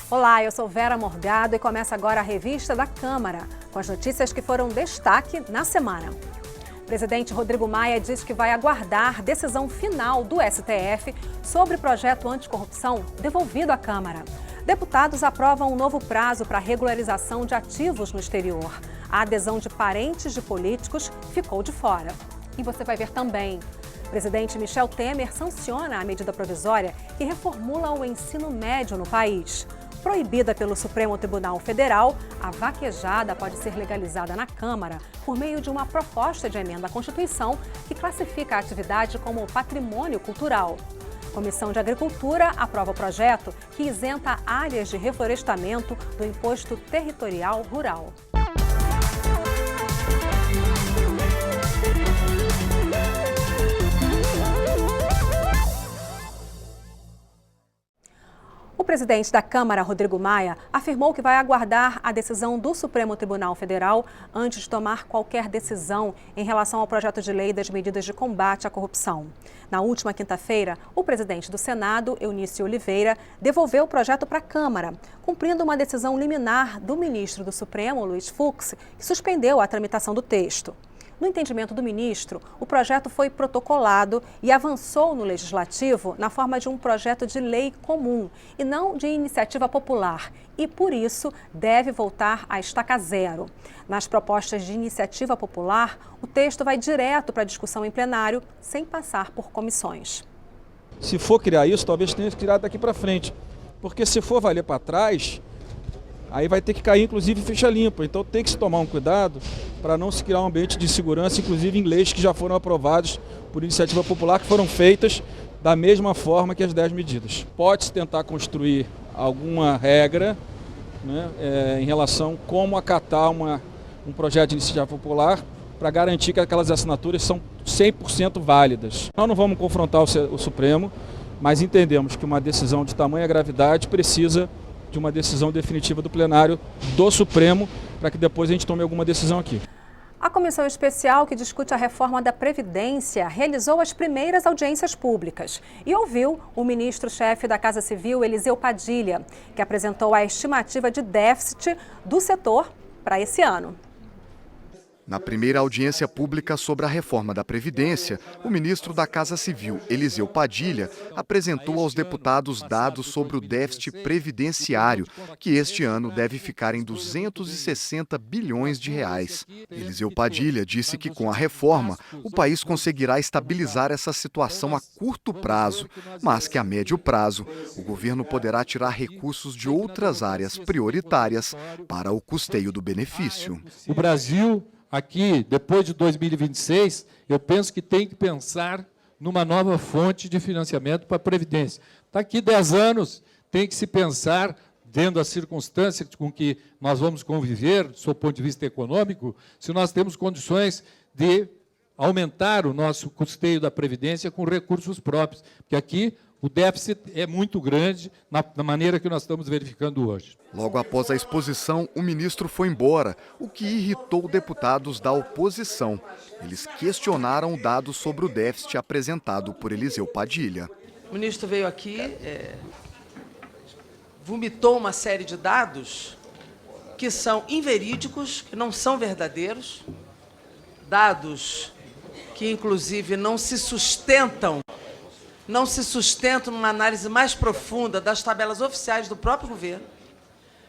Olá, eu sou Vera Morgado e começa agora a Revista da Câmara, com as notícias que foram destaque na semana. O presidente Rodrigo Maia diz que vai aguardar decisão final do STF sobre o projeto anticorrupção devolvido à Câmara. Deputados aprovam um novo prazo para regularização de ativos no exterior. A adesão de parentes de políticos ficou de fora. E você vai ver também. O presidente Michel Temer sanciona a medida provisória que reformula o ensino médio no país. Proibida pelo Supremo Tribunal Federal, a vaquejada pode ser legalizada na Câmara por meio de uma proposta de emenda à Constituição que classifica a atividade como patrimônio cultural. A Comissão de Agricultura aprova o projeto que isenta áreas de reflorestamento do Imposto Territorial Rural. O presidente da Câmara, Rodrigo Maia, afirmou que vai aguardar a decisão do Supremo Tribunal Federal antes de tomar qualquer decisão em relação ao projeto de lei das medidas de combate à corrupção. Na última quinta-feira, o presidente do Senado, Eunício Oliveira, devolveu o projeto para a Câmara, cumprindo uma decisão liminar do ministro do Supremo, Luiz Fux, que suspendeu a tramitação do texto. No entendimento do ministro, o projeto foi protocolado e avançou no Legislativo na forma de um projeto de lei comum e não de iniciativa popular e, por isso, deve voltar à estaca zero. Nas propostas de iniciativa popular, o texto vai direto para a discussão em plenário, sem passar por comissões. Se for criar isso, talvez tenha que criar daqui para frente, porque se for valer para trás, aí vai ter que cair, inclusive, ficha limpa. Então tem que se tomar um cuidado para não se criar um ambiente de segurança, inclusive em leis que já foram aprovadas por iniciativa popular, que foram feitas da mesma forma que as 10 medidas. Pode-se tentar construir alguma regra, né, em relação a como acatar um projeto de iniciativa popular para garantir que aquelas assinaturas são 100% válidas. Nós não vamos confrontar o Supremo, mas entendemos que uma decisão de tamanha gravidade precisa de uma decisão definitiva do plenário do Supremo, para que depois a gente tome alguma decisão aqui. A comissão especial que discute a reforma da Previdência realizou as primeiras audiências públicas e ouviu o ministro-chefe da Casa Civil, Eliseu Padilha, que apresentou a estimativa de déficit do setor para esse ano. Na primeira audiência pública sobre a reforma da Previdência, o ministro da Casa Civil, Eliseu Padilha, apresentou aos deputados dados sobre o déficit previdenciário, que este ano deve ficar em 260 bilhões de reais. Eliseu Padilha disse que com a reforma, o país conseguirá estabilizar essa situação a curto prazo, mas que a médio prazo, o governo poderá tirar recursos de outras áreas prioritárias para o custeio do benefício. O Brasil, aqui, depois de 2026, eu penso que tem que pensar numa nova fonte de financiamento para a Previdência. Está aqui 10 anos, tem que se pensar, dentro das circunstâncias com que nós vamos conviver, do seu ponto de vista econômico, se nós temos condições de aumentar o nosso custeio da Previdência com recursos próprios, porque aqui o déficit é muito grande na maneira que nós estamos verificando hoje. Logo após a exposição, o ministro foi embora, o que irritou deputados da oposição. Eles questionaram dados sobre o déficit apresentado por Eliseu Padilha. O ministro veio aqui, vomitou uma série de dados que são inverídicos, que não são verdadeiros, dados que, inclusive, não se sustentam numa análise mais profunda das tabelas oficiais do próprio governo,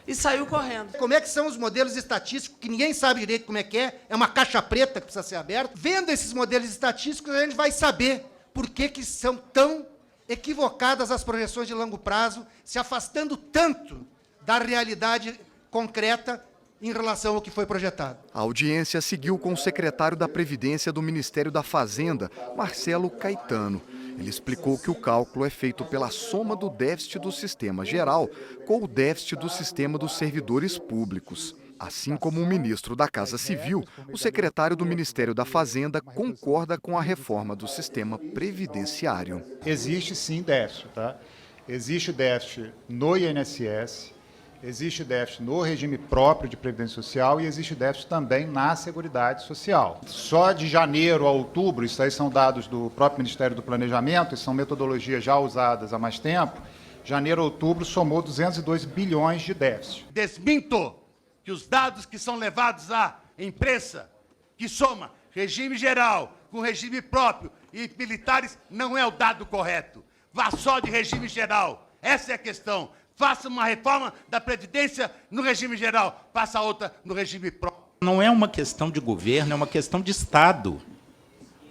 e saiu correndo. Como é que são os modelos estatísticos, que ninguém sabe direito como é uma caixa preta que precisa ser aberta. Vendo esses modelos estatísticos, a gente vai saber por que são tão equivocadas as projeções de longo prazo, se afastando tanto da realidade concreta em relação ao que foi projetado. A audiência seguiu com o secretário da Previdência do Ministério da Fazenda, Marcelo Caetano. Ele explicou que o cálculo é feito pela soma do déficit do sistema geral com o déficit do sistema dos servidores públicos. Assim como o ministro da Casa Civil, o secretário do Ministério da Fazenda concorda com a reforma do sistema previdenciário. Existe sim déficit, tá? Existe déficit no INSS, existe déficit no regime próprio de Previdência Social e existe déficit também na Seguridade Social. Só de janeiro a outubro, isso aí são dados do próprio Ministério do Planejamento, e são metodologias já usadas há mais tempo, Janeiro a outubro somou 202 bilhões de déficit. Desminto que os dados que são levados à imprensa, que soma regime geral com regime próprio e militares, não é o dado correto. Vá só de regime geral. Essa é a questão. Faça uma reforma da Previdência no regime geral, faça outra no regime próprio. Não é uma questão de governo, é uma questão de Estado.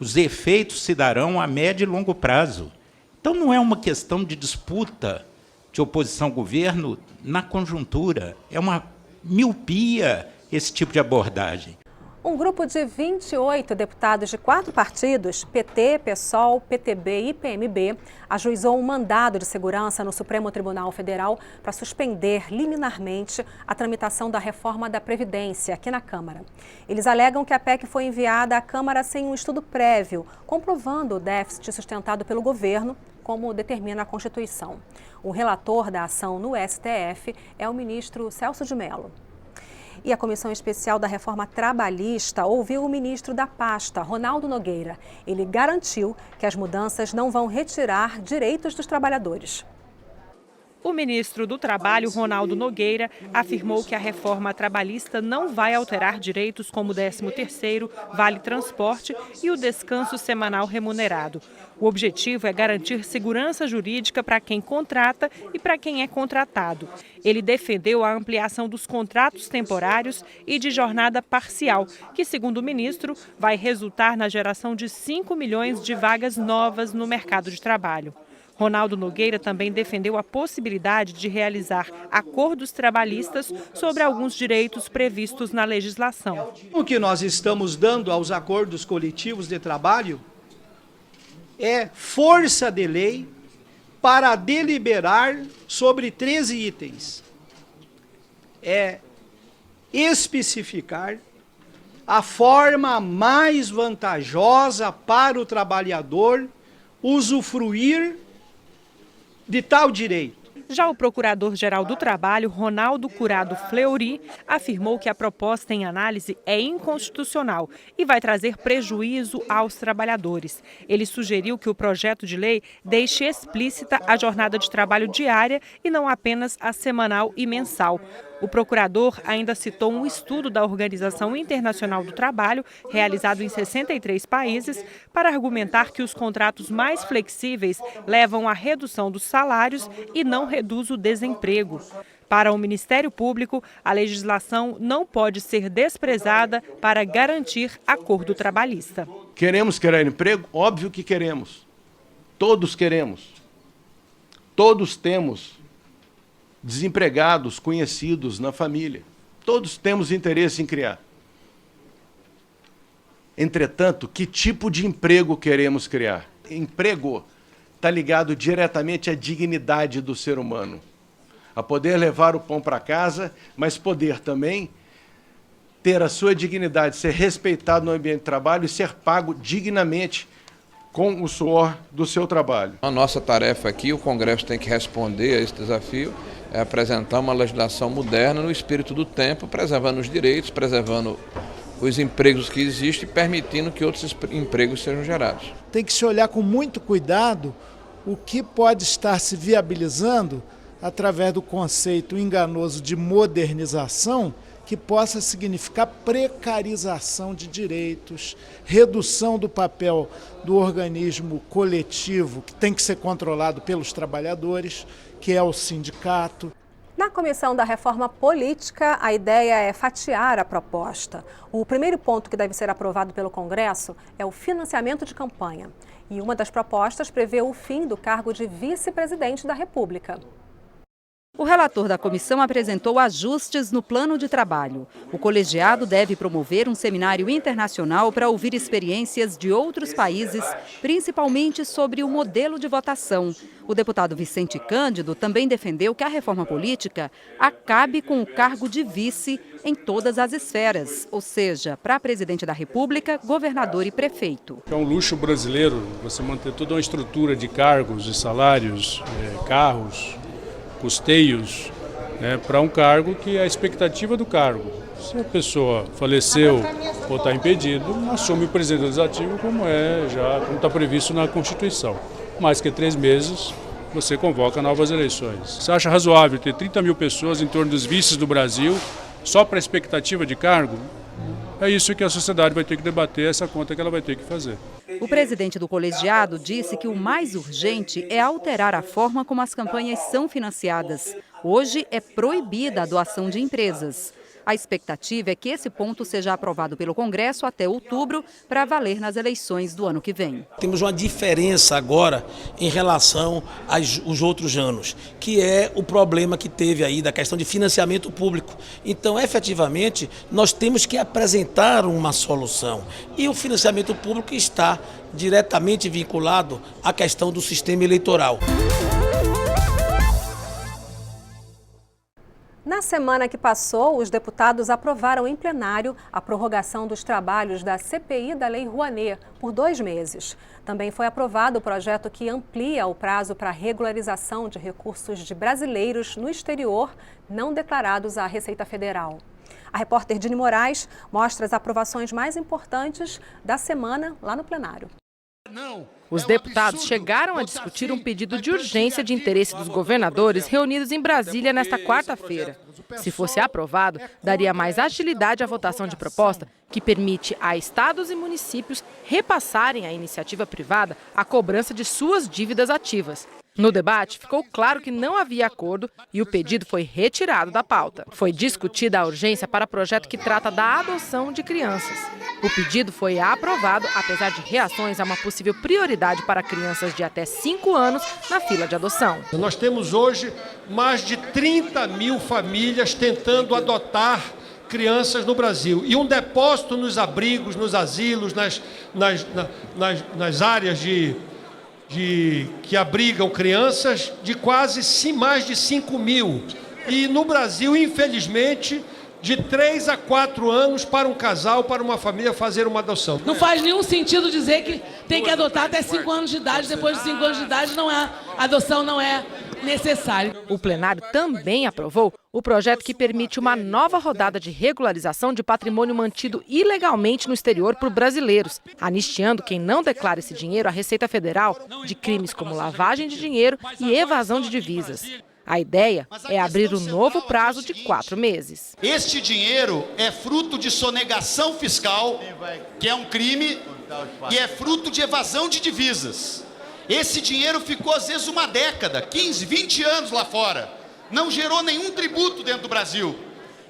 Os efeitos se darão a médio e longo prazo. Então, não é uma questão de disputa de oposição-governo na conjuntura. É uma miopia esse tipo de abordagem. Um grupo de 28 deputados de 4 partidos, PT, PSOL, PTB e PMB, ajuizou um mandado de segurança no Supremo Tribunal Federal para suspender liminarmente a tramitação da reforma da Previdência aqui na Câmara. Eles alegam que a PEC foi enviada à Câmara sem um estudo prévio, comprovando o déficit sustentado pelo governo, como determina a Constituição. O relator da ação no STF é o ministro Celso de Mello. E a Comissão Especial da Reforma Trabalhista ouviu o ministro da pasta, Ronaldo Nogueira. Ele garantiu que as mudanças não vão retirar direitos dos trabalhadores. O ministro do Trabalho, Ronaldo Nogueira, afirmou que a reforma trabalhista não vai alterar direitos como o 13º, Vale Transporte e o descanso semanal remunerado. O objetivo é garantir segurança jurídica para quem contrata e para quem é contratado. Ele defendeu a ampliação dos contratos temporários e de jornada parcial, que, segundo o ministro, vai resultar na geração de 5 milhões de vagas novas no mercado de trabalho. Ronaldo Nogueira também defendeu a possibilidade de realizar acordos trabalhistas sobre alguns direitos previstos na legislação. O que nós estamos dando aos acordos coletivos de trabalho é força de lei para deliberar sobre 13 itens. É especificar a forma mais vantajosa para o trabalhador usufruir de tal direito. Já o Procurador-Geral do Trabalho, Ronaldo Curado Fleury, afirmou que a proposta em análise é inconstitucional e vai trazer prejuízo aos trabalhadores. Ele sugeriu que o projeto de lei deixe explícita a jornada de trabalho diária e não apenas a semanal e mensal. O procurador ainda citou um estudo da Organização Internacional do Trabalho, realizado em 63 países, para argumentar que os contratos mais flexíveis levam à redução dos salários e não reduz o desemprego. Para o Ministério Público, a legislação não pode ser desprezada para garantir acordo trabalhista. Queremos criar emprego? Óbvio que queremos. Todos queremos. Todos temos desempregados, conhecidos na família. Todos temos interesse em criar. Entretanto, que tipo de emprego queremos criar? Emprego está ligado diretamente à dignidade do ser humano. A poder levar o pão para casa, mas poder também ter a sua dignidade, ser respeitado no ambiente de trabalho e ser pago dignamente com o suor do seu trabalho. A nossa tarefa aqui, o Congresso tem que responder a esse desafio, é apresentar uma legislação moderna no espírito do tempo, preservando os direitos, preservando os empregos que existem e permitindo que outros empregos sejam gerados. Tem que se olhar com muito cuidado o que pode estar se viabilizando através do conceito enganoso de modernização, que possa significar precarização de direitos, redução do papel do organismo coletivo, que tem que ser controlado pelos trabalhadores, que é o sindicato. Na Comissão da Reforma Política, a ideia é fatiar a proposta. O primeiro ponto que deve ser aprovado pelo Congresso é o financiamento de campanha. E uma das propostas prevê o fim do cargo de vice-presidente da República. O relator da comissão apresentou ajustes no plano de trabalho. O colegiado deve promover um seminário internacional para ouvir experiências de outros países, principalmente sobre o modelo de votação. O deputado Vicente Cândido também defendeu que a reforma política acabe com o cargo de vice em todas as esferas, ou seja, para presidente da República, governador e prefeito. É um luxo brasileiro você manter toda uma estrutura de cargos, de salários, carros, custeios, para um cargo que é a expectativa do cargo. Se a pessoa faleceu ou está impedido, assume o presidente legislativo como está previsto na Constituição. Mais que 3 meses você convoca novas eleições. Você acha razoável ter 30 mil pessoas em torno dos vices do Brasil só para expectativa de cargo? É isso que a sociedade vai ter que debater, essa conta que ela vai ter que fazer. O presidente do colegiado disse que o mais urgente é alterar a forma como as campanhas são financiadas. Hoje é proibida a doação de empresas. A expectativa é que esse ponto seja aprovado pelo Congresso até outubro para valer nas eleições do ano que vem. Temos uma diferença agora em relação aos outros anos, que é o problema que teve aí da questão de financiamento público. Então, efetivamente, nós temos que apresentar uma solução. E o financiamento público está diretamente vinculado à questão do sistema eleitoral. Na semana que passou, os deputados aprovaram em plenário a prorrogação dos trabalhos da CPI da Lei Rouanet por 2 meses. Também foi aprovado o projeto que amplia o prazo para regularização de recursos de brasileiros no exterior não declarados à Receita Federal. A repórter Dini Moraes mostra as aprovações mais importantes da semana lá no plenário. Os deputados chegaram a discutir um pedido de urgência de interesse dos governadores reunidos em Brasília nesta quarta-feira. Se fosse aprovado, daria mais agilidade à votação de proposta que permite a estados e municípios repassarem à iniciativa privada a cobrança de suas dívidas ativas. No debate, ficou claro que não havia acordo e o pedido foi retirado da pauta. Foi discutida a urgência para projeto que trata da adoção de crianças. O pedido foi aprovado, apesar de reações a uma possível prioridade para crianças de até 5 anos na fila de adoção. Nós temos hoje mais de 30 mil famílias tentando adotar crianças no Brasil. E um depósito nos abrigos, nos asilos, nas áreas que abrigam crianças de quase mais de 5 mil. E no Brasil, infelizmente, de 3 a 4 anos para um casal, para uma família fazer uma adoção. Não faz nenhum sentido dizer que tem que adotar até 5 anos de idade. Depois de 5 anos de idade, a adoção não é necessária. O plenário também aprovou o projeto que permite uma nova rodada de regularização de patrimônio mantido ilegalmente no exterior por brasileiros, anistiando quem não declara esse dinheiro à Receita Federal de crimes como lavagem de dinheiro e evasão de divisas. A ideia é abrir um novo prazo de 4 meses. Este dinheiro é fruto de sonegação fiscal, que é um crime, e é fruto de evasão de divisas. Esse dinheiro ficou, às vezes, uma década, 15, 20 anos lá fora. Não gerou nenhum tributo dentro do Brasil.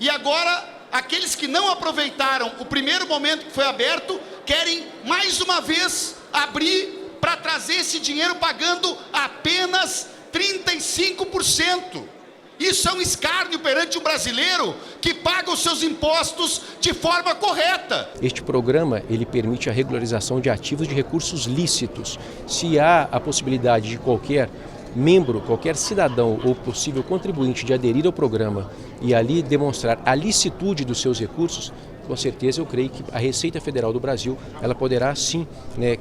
E agora, aqueles que não aproveitaram o primeiro momento que foi aberto, querem, mais uma vez, abrir para trazer esse dinheiro pagando apenas 35%. Isso é um escárnio perante o brasileiro que paga os seus impostos de forma correta. Este programa, ele permite a regularização de ativos de recursos lícitos. Se há a possibilidade de qualquer membro, qualquer cidadão ou possível contribuinte de aderir ao programa e ali demonstrar a licitude dos seus recursos, com certeza eu creio que a Receita Federal do Brasil ela poderá sim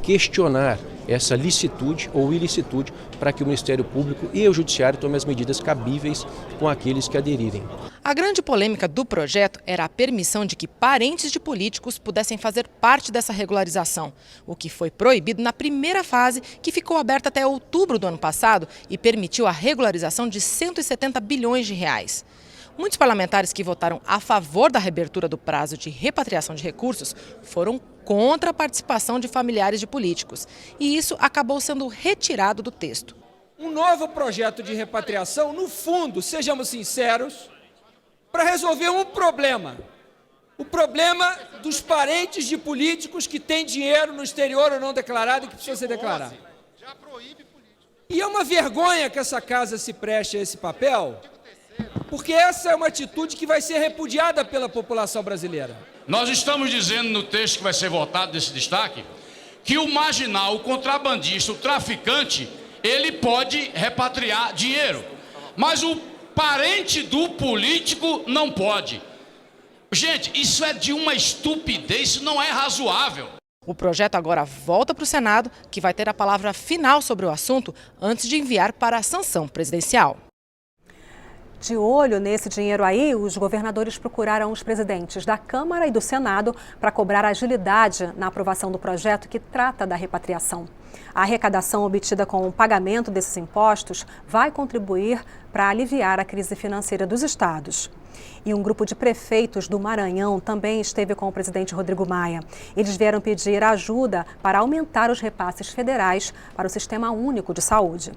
questionar essa licitude ou ilicitude para que o Ministério Público e o Judiciário tomem as medidas cabíveis com aqueles que aderirem. A grande polêmica do projeto era a permissão de que parentes de políticos pudessem fazer parte dessa regularização, o que foi proibido na primeira fase, que ficou aberta até outubro do ano passado e permitiu a regularização de 170 bilhões de reais. Muitos parlamentares que votaram a favor da reabertura do prazo de repatriação de recursos foram contra a participação de familiares de políticos. E isso acabou sendo retirado do texto. Um novo projeto de repatriação, no fundo, sejamos sinceros, para resolver um problema. O problema dos parentes de políticos que têm dinheiro no exterior ou não declarado e que precisa ser declarado. E é uma vergonha que essa casa se preste a esse papel, porque essa é uma atitude que vai ser repudiada pela população brasileira. Nós estamos dizendo no texto que vai ser votado desse destaque, que o marginal, o contrabandista, o traficante, ele pode repatriar dinheiro, mas o parente do político não pode. Gente, isso é de uma estupidez, isso não é razoável. O projeto agora volta para o Senado, que vai ter a palavra final sobre o assunto antes de enviar para a sanção presidencial. De olho nesse dinheiro aí, os governadores procuraram os presidentes da Câmara e do Senado para cobrar agilidade na aprovação do projeto que trata da repatriação. A arrecadação obtida com o pagamento desses impostos vai contribuir para aliviar a crise financeira dos estados. E um grupo de prefeitos do Maranhão também esteve com o presidente Rodrigo Maia. Eles vieram pedir ajuda para aumentar os repasses federais para o Sistema Único de Saúde.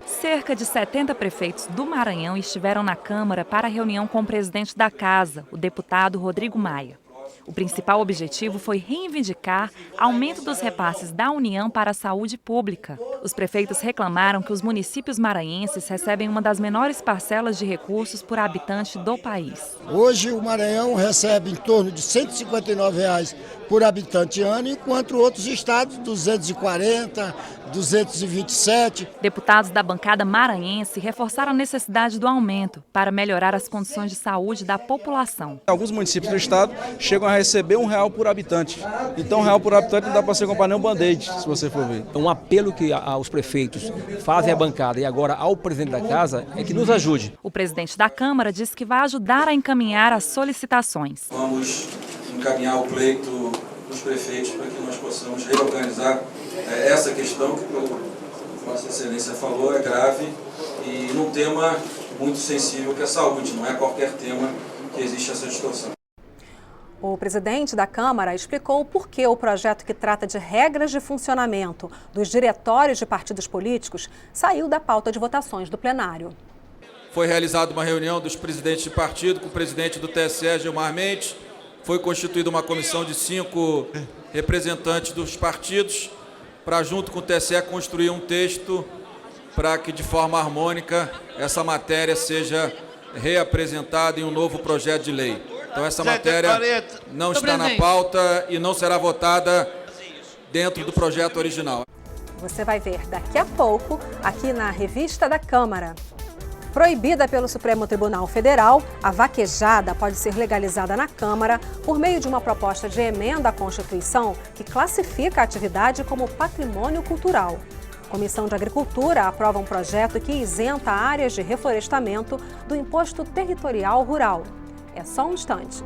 Cerca de 70 prefeitos do Maranhão estiveram na Câmara para a reunião com o presidente da Casa, o deputado Rodrigo Maia. O principal objetivo foi reivindicar aumento dos repasses da União para a saúde pública. Os prefeitos reclamaram que os municípios maranhenses recebem uma das menores parcelas de recursos por habitante do país. Hoje o Maranhão recebe em torno de R$ 159 por habitante ano, enquanto outros estados 240, 227. Deputados da bancada maranhense reforçaram a necessidade do aumento para melhorar as condições de saúde da população. Alguns municípios do estado chegam a receber R$1 por habitante. Então, R$1 por habitante não dá para você comprar nem um band-aid, se você for ver. Um apelo que os prefeitos fazem à bancada e agora ao presidente da casa é que nos ajude. O presidente da Câmara disse que vai ajudar a encaminhar as solicitações. Vamos encaminhar o pleito dos prefeitos para que nós possamos reorganizar essa questão que Vossa Excelência falou, é grave e num tema muito sensível que é a saúde, não é qualquer tema que existe essa distorção. O presidente da Câmara explicou por que o projeto que trata de regras de funcionamento dos diretórios de partidos políticos saiu da pauta de votações do plenário. Foi realizada uma reunião dos presidentes de partido com o presidente do TSE, Gilmar Mendes. Foi constituída uma comissão de 5 representantes dos partidos para, junto com o TSE, construir um texto para que, de forma harmônica, essa matéria seja reapresentada em um novo projeto de lei. Então, essa matéria não está na pauta e não será votada dentro do projeto original. Você vai ver daqui a pouco, aqui na Revista da Câmara. Proibida pelo Supremo Tribunal Federal, a vaquejada pode ser legalizada na Câmara por meio de uma proposta de emenda à Constituição que classifica a atividade como patrimônio cultural. A Comissão de Agricultura aprova um projeto que isenta áreas de reflorestamento do Imposto Territorial Rural. É só um instante.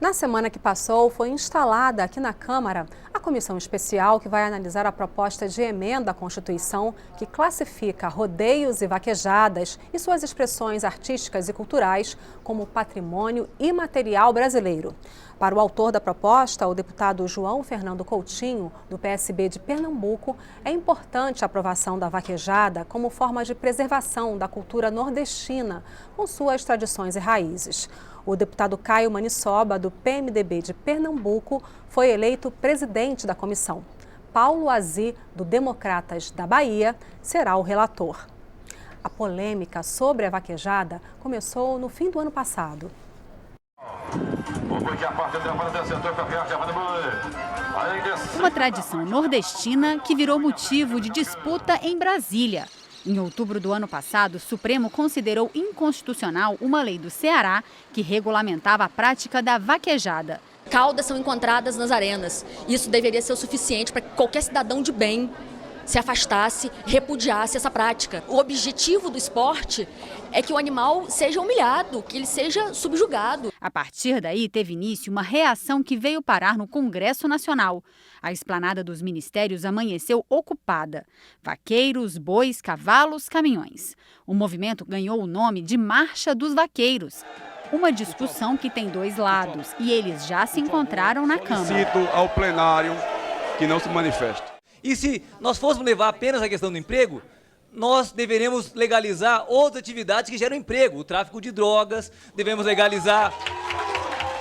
Na semana que passou, foi instalada aqui na Câmara a comissão especial que vai analisar a proposta de emenda à Constituição que classifica rodeios e vaquejadas e suas expressões artísticas e culturais como patrimônio imaterial brasileiro. Para o autor da proposta, o deputado João Fernando Coutinho, do PSB de Pernambuco, é importante a aprovação da vaquejada como forma de preservação da cultura nordestina, com suas tradições e raízes. O deputado Caio Manissoba, do PMDB de Pernambuco, foi eleito presidente da comissão. Paulo Azi, do Democratas da Bahia, será o relator. A polêmica sobre a vaquejada começou no fim do ano passado. Uma tradição nordestina que virou motivo de disputa em Brasília. Em outubro do ano passado, o Supremo considerou inconstitucional uma lei do Ceará que regulamentava a prática da vaquejada. Caudas são encontradas nas arenas. Isso deveria ser o suficiente para que qualquer cidadão de bem se afastasse, repudiasse essa prática. O objetivo do esporte é que o animal seja humilhado, que ele seja subjugado. A partir daí, teve início uma reação que veio parar no Congresso Nacional. A esplanada dos ministérios amanheceu ocupada. Vaqueiros, bois, cavalos, caminhões. O movimento ganhou o nome de Marcha dos Vaqueiros. Uma discussão que tem dois lados e eles já se encontraram na Câmara. Cito ao plenário que não se manifeste. E se nós fôssemos levar apenas a questão do emprego, nós deveremos legalizar outras atividades que geram emprego. O tráfico de drogas, devemos legalizar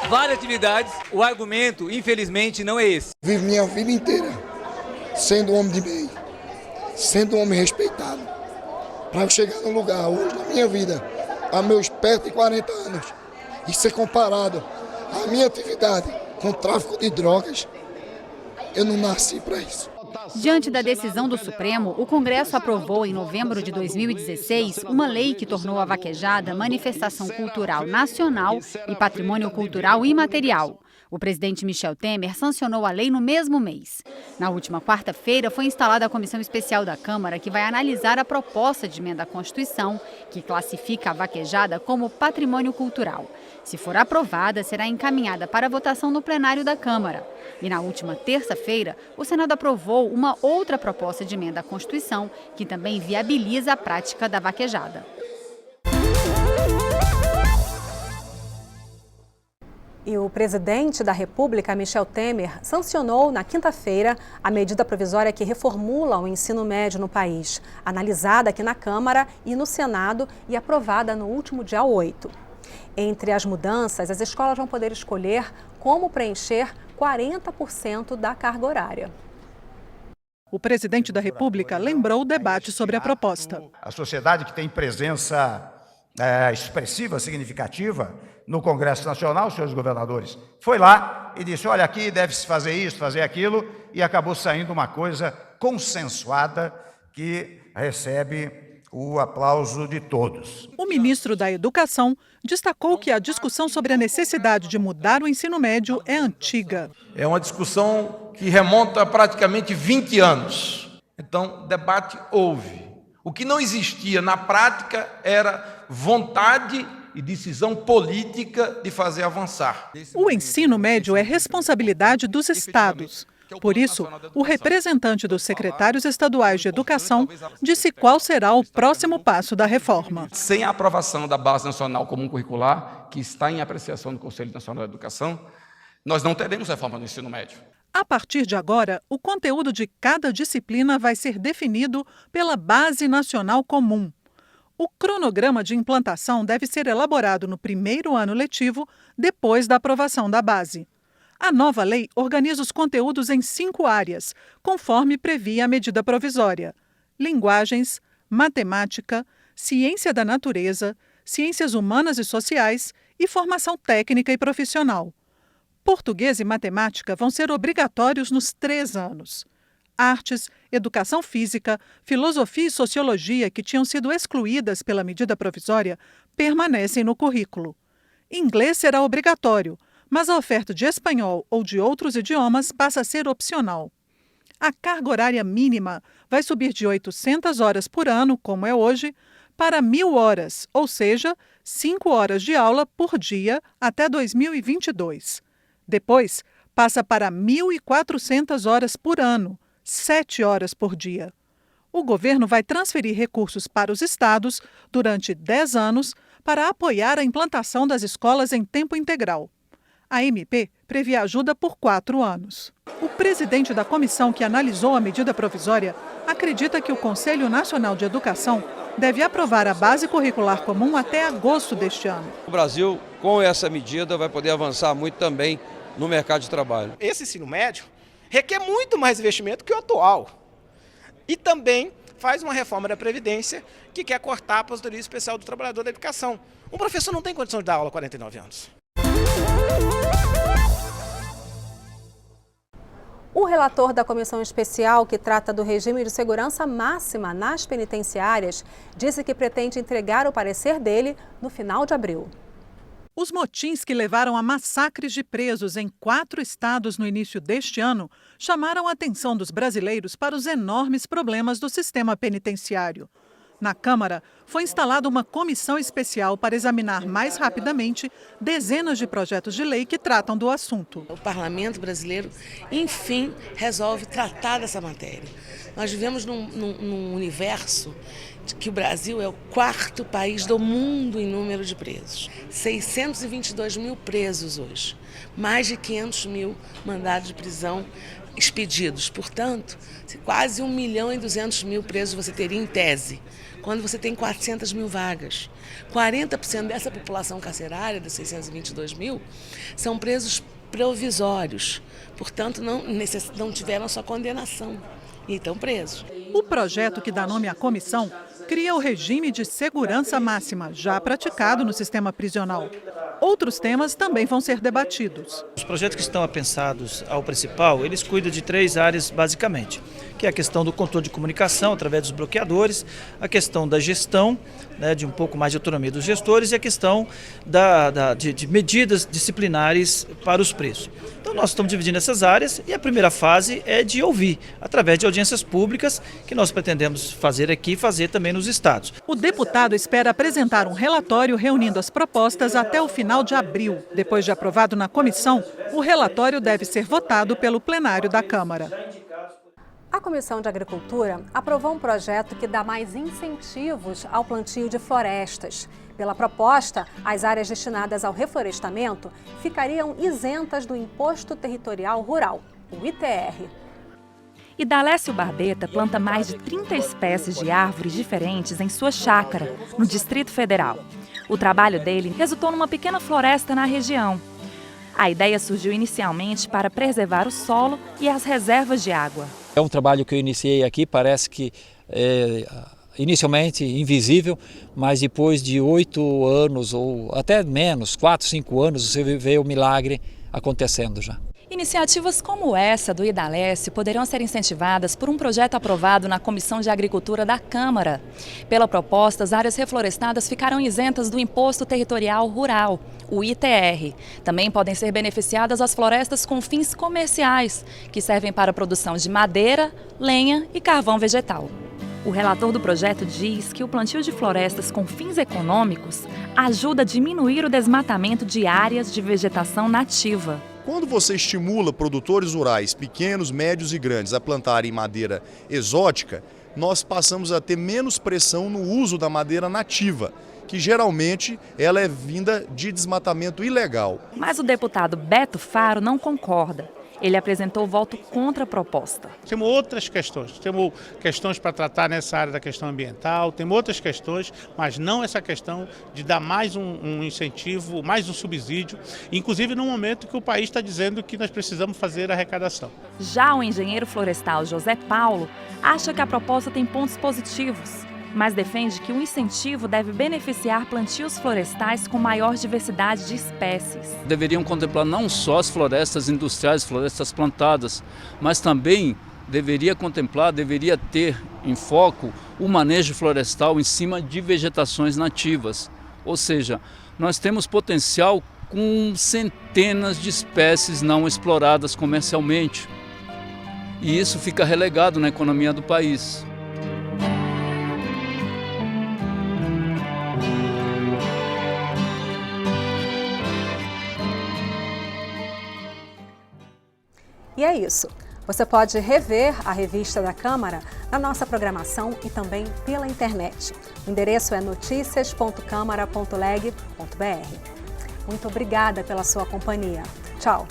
várias atividades. O argumento, infelizmente, não é esse. Vivo minha vida inteira sendo um homem de bem, sendo um homem respeitado. Para eu chegar num lugar hoje na minha vida, a meus perto de 40 anos, e ser comparado à minha atividade com o tráfico de drogas, eu não nasci para isso. Diante da decisão do Supremo, o Congresso aprovou em novembro de 2016 uma lei que tornou a vaquejada manifestação cultural nacional e patrimônio cultural imaterial. O presidente Michel Temer sancionou a lei no mesmo mês. Na última quarta-feira, foi instalada a comissão especial da Câmara que vai analisar a proposta de emenda à Constituição, que classifica a vaquejada como patrimônio cultural. Se for aprovada, será encaminhada para votação no plenário da Câmara. E na última terça-feira, o Senado aprovou uma outra proposta de emenda à Constituição, que também viabiliza a prática da vaquejada. E o presidente da República, Michel Temer, sancionou na quinta-feira a medida provisória que reformula o ensino médio no país, analisada aqui na Câmara e no Senado e aprovada no último dia 8. Entre as mudanças, as escolas vão poder escolher como preencher 40% da carga horária. O presidente da República lembrou o debate sobre a proposta. A sociedade que tem presença expressiva, significativa, no Congresso Nacional, senhores governadores, foi lá e disse, olha, aqui deve-se fazer isso, fazer aquilo, e acabou saindo uma coisa consensuada que recebe o aplauso de todos. O ministro da Educação destacou que a discussão sobre a necessidade de mudar o ensino médio é antiga. É uma discussão que remonta a praticamente 20 anos. Então, debate houve. O que não existia na prática era vontade e decisão política de fazer avançar. O ensino médio é responsabilidade dos estados. Por isso, o representante dos secretários estaduais de educação disse qual será o próximo passo da reforma. Sem a aprovação da Base Nacional Comum Curricular, que está em apreciação do Conselho Nacional de Educação, nós não teremos reforma do ensino médio. A partir de agora, o conteúdo de cada disciplina vai ser definido pela Base Nacional Comum. O cronograma de implantação deve ser elaborado no primeiro ano letivo, depois da aprovação da base. A nova lei organiza os conteúdos em 5 áreas, conforme previa a medida provisória: linguagens, matemática, ciência da natureza, ciências humanas e sociais e formação técnica e profissional. Português e matemática vão ser obrigatórios nos 3 anos. Artes, educação física, filosofia e sociologia, que tinham sido excluídas pela medida provisória, permanecem no currículo. Inglês será obrigatório, mas a oferta de espanhol ou de outros idiomas passa a ser opcional. A carga horária mínima vai subir de 800 horas por ano, como é hoje, para 1.000 horas, ou seja, 5 horas de aula por dia até 2022. Depois, passa para 1.400 horas por ano, 7 horas por dia. O governo vai transferir recursos para os estados durante 10 anos para apoiar a implantação das escolas em tempo integral. A MP prevê ajuda por 4 anos. O presidente da comissão que analisou a medida provisória acredita que o Conselho Nacional de Educação deve aprovar a base curricular comum até agosto deste ano. O Brasil, com essa medida, vai poder avançar muito também no mercado de trabalho. Esse ensino médio requer muito mais investimento que o atual. E também faz uma reforma da Previdência que quer cortar a aposentadoria especial do trabalhador da educação. Um professor não tem condição de dar aula há 49 anos. O relator da comissão especial que trata do regime de segurança máxima nas penitenciárias disse que pretende entregar o parecer dele no final de abril. Os motins que levaram a massacres de presos em 4 estados no início deste ano chamaram a atenção dos brasileiros para os enormes problemas do sistema penitenciário. Na Câmara, foi instalada uma comissão especial para examinar mais rapidamente dezenas de projetos de lei que tratam do assunto. O Parlamento brasileiro, enfim, resolve tratar dessa matéria. Nós vivemos num universo de que o Brasil é o 4º país do mundo em número de presos. 622 mil presos hoje. Mais de 500 mil mandados de prisão expedidos. Portanto, quase 1.200.000 presos você teria em tese, quando você tem 400 mil vagas. 40% dessa população carcerária, dos 622 mil, são presos provisórios. Portanto, não tiveram sua condenação e estão presos. O projeto que dá nome à comissão cria o regime de segurança máxima, já praticado no sistema prisional. Outros temas também vão ser debatidos. Os projetos que estão apensados ao principal, eles cuidam de 3 áreas basicamente, que é a questão do controle de comunicação através dos bloqueadores, a questão da gestão, né, de um pouco mais de autonomia dos gestores e a questão de medidas disciplinares para os preços. Então nós estamos dividindo essas áreas e a primeira fase é de ouvir, através de audiências públicas, que nós pretendemos fazer aqui e fazer também nos estados. O deputado espera apresentar um relatório reunindo as propostas até o final de abril. Depois de aprovado na comissão, o relatório deve ser votado pelo plenário da Câmara. A Comissão de Agricultura aprovou um projeto que dá mais incentivos ao plantio de florestas. Pela proposta, as áreas destinadas ao reflorestamento ficariam isentas do Imposto Territorial Rural, o ITR. Idalécio Barbeta planta mais de 30 espécies de árvores diferentes em sua chácara, no Distrito Federal. O trabalho dele resultou numa pequena floresta na região. A ideia surgiu inicialmente para preservar o solo e as reservas de água. É um trabalho que eu iniciei aqui, parece que inicialmente invisível, mas depois de 8 anos ou até menos, 4, 5 anos, você vê o milagre acontecendo já. Iniciativas como essa do Idalécio poderão ser incentivadas por um projeto aprovado na Comissão de Agricultura da Câmara. Pela proposta, as áreas reflorestadas ficarão isentas do Imposto Territorial Rural, o ITR. Também podem ser beneficiadas as florestas com fins comerciais, que servem para a produção de madeira, lenha e carvão vegetal. O relator do projeto diz que o plantio de florestas com fins econômicos ajuda a diminuir o desmatamento de áreas de vegetação nativa. Quando você estimula produtores rurais, pequenos, médios e grandes, a plantarem madeira exótica, nós passamos a ter menos pressão no uso da madeira nativa, que geralmente ela é vinda de desmatamento ilegal. Mas o deputado Beto Faro não concorda. Ele apresentou voto contra a proposta. Temos outras questões, temos questões para tratar nessa área da questão ambiental, temos outras questões, mas não essa questão de dar mais um incentivo, mais um subsídio, inclusive no momento que o país está dizendo que nós precisamos fazer arrecadação. Já o engenheiro florestal José Paulo acha que a proposta tem pontos positivos, mas defende que o incentivo deve beneficiar plantios florestais com maior diversidade de espécies. Deveriam contemplar não só as florestas industriais, florestas plantadas, mas também deveria ter em foco o manejo florestal em cima de vegetações nativas. Ou seja, nós temos potencial com centenas de espécies não exploradas comercialmente. E isso fica relegado na economia do país. E é isso. Você pode rever a revista da Câmara na nossa programação e também pela internet. O endereço é noticias.câmara.leg.br. Muito obrigada pela sua companhia. Tchau!